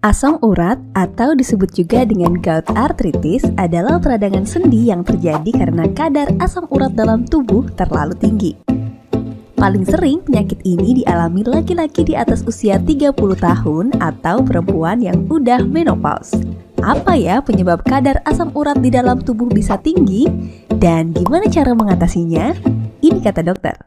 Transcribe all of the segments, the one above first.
Asam urat atau disebut juga dengan gout arthritis adalah peradangan sendi yang terjadi karena kadar asam urat dalam tubuh terlalu tinggi. Paling sering penyakit ini dialami laki-laki di atas usia 30 tahun atau perempuan yang udah menopause. Apa ya penyebab kadar asam urat di dalam tubuh bisa tinggi? Dan gimana cara mengatasinya? Ini kata dokter.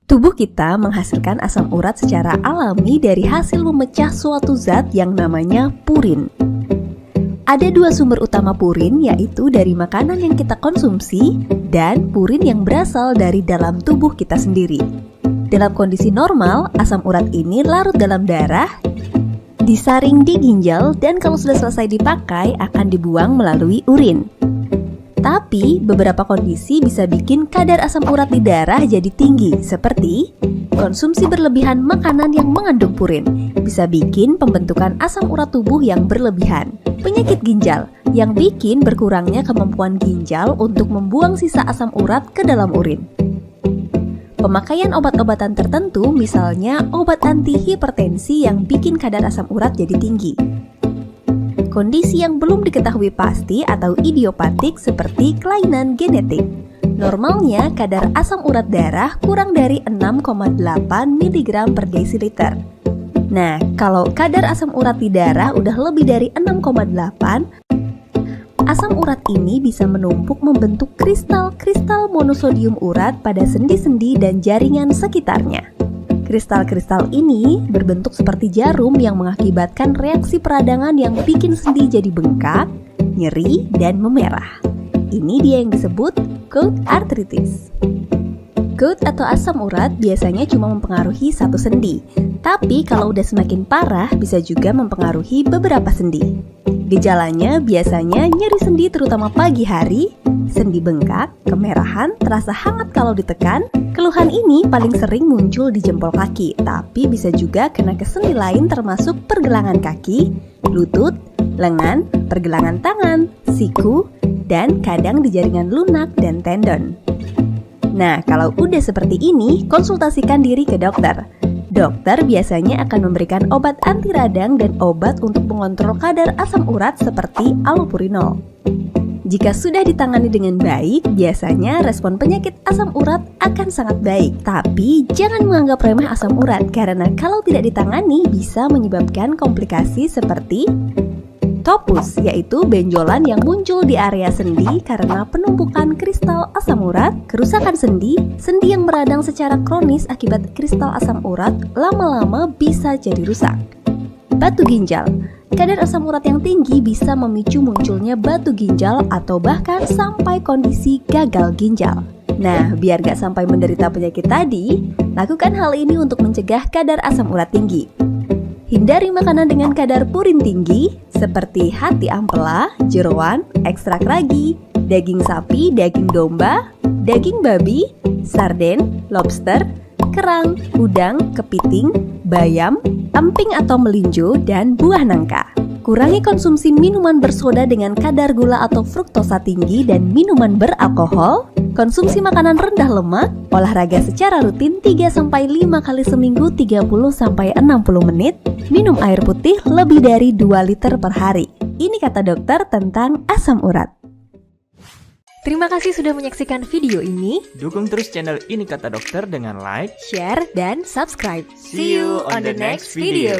Tubuh kita menghasilkan asam urat secara alami dari hasil memecah suatu zat yang namanya purin. Ada dua sumber utama purin, yaitu dari makanan yang kita konsumsi dan purin yang berasal dari dalam tubuh kita sendiri. Dalam kondisi normal, asam urat ini larut dalam darah, disaring di ginjal, dan kalau sudah selesai dipakai akan dibuang melalui urin. Tapi, beberapa kondisi bisa bikin kadar asam urat di darah jadi tinggi, seperti konsumsi berlebihan makanan yang mengandung purin, bisa bikin pembentukan asam urat tubuh yang berlebihan. Penyakit ginjal, yang bikin berkurangnya kemampuan ginjal untuk membuang sisa asam urat ke dalam urin. Pemakaian obat-obatan tertentu, misalnya obat antihipertensi yang bikin kadar asam urat jadi tinggi. Kondisi yang belum diketahui pasti atau idiopatik seperti kelainan genetik. Normalnya kadar asam urat darah kurang dari 6,8 mg per desiliter. Nah, kalau kadar asam urat di darah udah lebih dari 6,8, asam urat ini bisa menumpuk membentuk kristal-kristal monosodium urat pada sendi-sendi dan jaringan sekitarnya. Kristal-kristal ini berbentuk seperti jarum yang mengakibatkan reaksi peradangan yang bikin sendi jadi bengkak, nyeri, dan memerah. Ini dia yang disebut gout arthritis. Gout atau asam urat biasanya cuma mempengaruhi satu sendi, tapi kalau udah semakin parah bisa juga mempengaruhi beberapa sendi. Gejalanya biasanya nyeri sendi terutama pagi hari, sendi bengkak, kemerahan, terasa hangat kalau ditekan. Keluhan ini paling sering muncul di jempol kaki, tapi bisa juga kena ke sendi lain termasuk pergelangan kaki, lutut, lengan, pergelangan tangan, siku, dan kadang di jaringan lunak dan tendon. Nah, kalau udah seperti ini, konsultasikan diri ke dokter. Dokter biasanya akan memberikan obat anti radang dan obat untuk mengontrol kadar asam urat seperti allopurinol. Jika sudah ditangani dengan baik, biasanya respon penyakit asam urat akan sangat baik. Tapi jangan menganggap remeh asam urat, karena kalau tidak ditangani bisa menyebabkan komplikasi seperti topus, yaitu benjolan yang muncul di area sendi karena penumpukan kristal asam urat, kerusakan sendi, sendi yang meradang secara kronis akibat kristal asam urat lama-lama bisa jadi rusak. Batu ginjal. Kadar asam urat yang tinggi bisa memicu munculnya batu ginjal atau bahkan sampai kondisi gagal ginjal. Nah, biar gak sampai menderita penyakit tadi, lakukan hal ini untuk mencegah kadar asam urat tinggi. Hindari makanan dengan kadar purin tinggi seperti hati ampela, jeroan, ekstrak ragi, daging sapi, daging domba, daging babi, sarden, lobster, kerang, udang, kepiting, bayam, emping atau melinjo, dan buah nangka. Kurangi konsumsi minuman bersoda dengan kadar gula atau fruktosa tinggi dan minuman beralkohol. Konsumsi makanan rendah lemak, olahraga secara rutin 3-5 kali seminggu 30-60 menit, minum air putih lebih dari 2 liter per hari. Ini kata dokter tentang asam urat. Terima kasih sudah menyaksikan video ini. Dukung terus channel Ini Kata Dokter dengan like, Share, dan subscribe. See you on the next video.